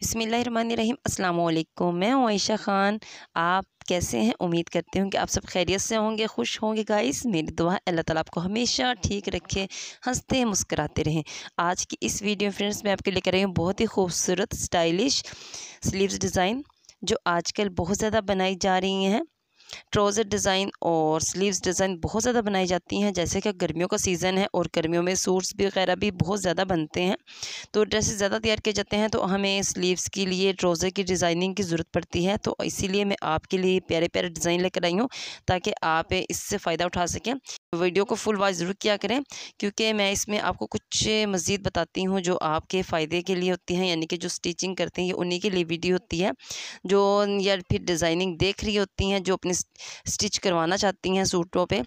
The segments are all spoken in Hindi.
बिस्मिल्लाहिर्रहमानिर्रहीम। अस्सलाम वालेकुम। मैं हूँ आयशा ख़ान। आप कैसे हैं? उम्मीद करती हूँ कि आप सब खैरियत से होंगे, खुश होंगे। गाइस, मेरी दुआ है अल्लाह ताला आपको हमेशा ठीक रखे, हंसते मुस्कुराते रहें। आज की इस वीडियो फ्रेंड्स मैं आपके लेकर आई हूँ बहुत ही खूबसूरत स्टाइलिश स्लीव्स डिज़ाइन, जो आजकल बहुत ज़्यादा बनाई जा रही हैं। ट्राउज़र डिज़ाइन और स्लीव्स डिज़ाइन बहुत ज़्यादा बनाई जाती हैं। जैसे कि गर्मियों का सीज़न है और गर्मियों में सूट्स भी वगैरह भी बहुत ज़्यादा बनते हैं, तो ड्रेसेस ज़्यादा तैयार किए जाते हैं, तो हमें स्लीव्स के लिए ट्राउज़र की डिज़ाइनिंग की ज़रूरत पड़ती है। तो इसीलिए मैं आपके लिए प्यारे प्यारे डिज़ाइन लेकर आई हूँ, ताकि आप इससे फ़ायदा उठा सकें। वीडियो को फुल वॉच ज़रूर किया करें, क्योंकि मैं इसमें आपको कुछ मज़ीद बताती हूँ जो आपके फ़ायदे के लिए होती हैं, यानी कि जो स्टिचिंग करते हैं ये उन्हीं के लिए वीडियो होती है, जो या फिर डिज़ाइनिंग देख रही होती हैं, जो अपने स्टिच करवाना चाहती हैं सूटों पे,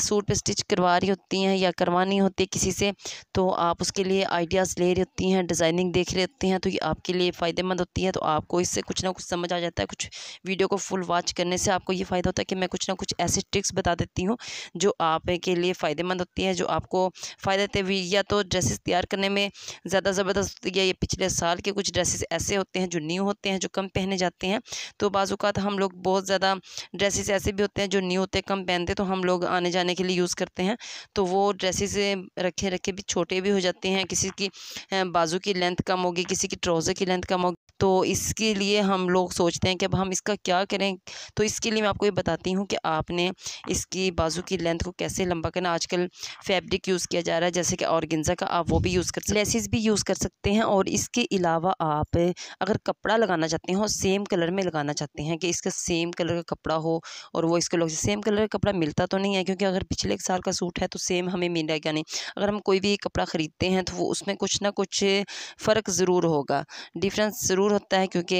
सूट पे स्टिच करवा रही होती हैं या करवानी होती है किसी से, तो आप उसके लिए आइडियाज़ ले रही होती हैं, डिज़ाइनिंग देख रही होती हैं, तो ये आपके लिए फ़ायदेमंद होती है। तो आपको इससे कुछ ना कुछ समझ आ जाता है। कुछ वीडियो को फुल वॉच करने से आपको ये फ़ायदा होता है कि मैं कुछ ना कुछ ऐसी ट्रिक्स बता देती हूँ जो आप के लिए फ़ायदेमंद होती है, जो आपको फ़ायदा देते हुए या तो ड्रेसेस तैयार करने में ज़्यादा ज़बरदस्त होती है। ये पिछले साल के कुछ ड्रेसेस ऐसे होते हैं जो न्यू होते हैं, जो कम पहने जाते हैं। तो बाज़ औक़ात हम लोग बहुत ज़्यादा ड्रेसेस ऐसे भी होते हैं जो न्यू होते हैं, कम पहनते हैं, तो हम लोग आने जाने के लिए यूज़ करते हैं, तो वो ड्रेसेस रखे रखे भी छोटे भी हो जाते हैं। किसी की बाजू की लेंथ कम होगी, किसी की ट्राउज़र की लेंथ कम होगी, तो इसके लिए हम लोग सोचते हैं कि अब हम इसका क्या करें। तो इसके लिए मैं आपको ये बताती हूँ कि आपने इसकी बाजू की लेंथ को कैसे लंबा करना। आजकल फैब्रिक यूज़ किया जा रहा है, जैसे कि ऑर्गेन्जा का, आप वो भी यूज़ कर सकते हैं, लेसिस भी यूज़ कर सकते हैं। और इसके अलावा आप अगर कपड़ा लगाना चाहते हैं और सेम कलर में लगाना चाहते हैं कि इसका सेम कलर का कपड़ा हो, और वो इसके लोग सेम कलर का कपड़ा मिलता तो नहीं है, क्योंकि अगर पिछले एक साल का सूट है तो सेम हमें मिलेगा नहीं। अगर हम कोई भी कपड़ा ख़रीदते हैं तो वो उसमें कुछ ना कुछ फ़र्क ज़रूर होगा, डिफरेंस ज़रूर होता है, क्योंकि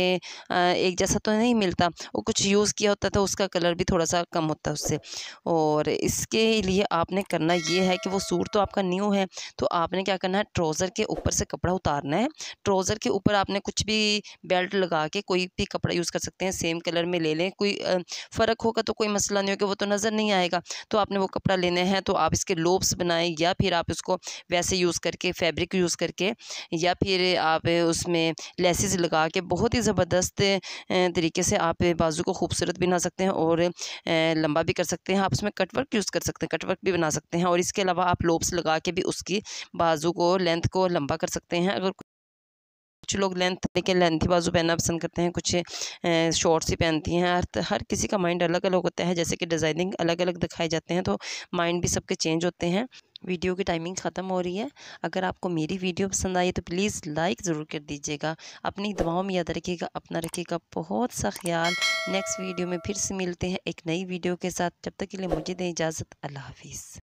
एक जैसा तो नहीं मिलता। वो कुछ यूज़ किया होता है तो उसका कलर भी थोड़ा सा कम होता है उससे। और इसके लिए आपने करना ये है कि वो सूट तो आपका न्यू है, तो आपने क्या करना है, ट्राउज़र के ऊपर से कपड़ा उतारना है। ट्राउज़र के ऊपर आपने कुछ भी बेल्ट लगा के कोई भी कपड़ा यूज़ कर सकते हैं, सेम कलर में ले लें। कोई फ़र्क होगा तो कोई मसला नहीं होगा, वो तो नज़र नहीं आएगा। तो आपने वो कपड़ा लेना है, तो आप इसके लोब्स बनाएं, या फिर आप इसको वैसे यूज़ करके फैब्रिक यूज़ करके, या फिर आप उसमें लेसेस लगा के बहुत ही ज़बरदस्त तरीके से आप बाजू को खूबसूरत बना सकते हैं और लंबा भी कर सकते हैं। आप उसमें कट वर्क यूज़ कर सकते हैं, कट वर्क भी बना सकते हैं, और इसके अलावा आप लोब्स लगा के भी उसकी बाजू को, लेंथ को लंबा कर सकते हैं। अगर कुछ लोग लेंथ लेके लेंथी बाजू पहनना पसंद करते हैं, कुछ शॉर्ट्स ही पहनती हैं। हर किसी का माइंड अलग अलग होता है, जैसे कि डिज़ाइनिंग अलग अलग दिखाए जाते हैं, तो माइंड भी सबके चेंज होते हैं। वीडियो की टाइमिंग ख़त्म हो रही है। अगर आपको मेरी वीडियो पसंद आई तो प्लीज़ लाइक ज़रूर कर दीजिएगा। अपनी दुआओं में याद रखिएगा, अपना रखिएगा बहुत सा ख्याल। नेक्स्ट वीडियो में फिर से मिलते हैं एक नई वीडियो के साथ। जब तक के लिए मुझे दें इजाज़त। अल्लाह हाफिज़।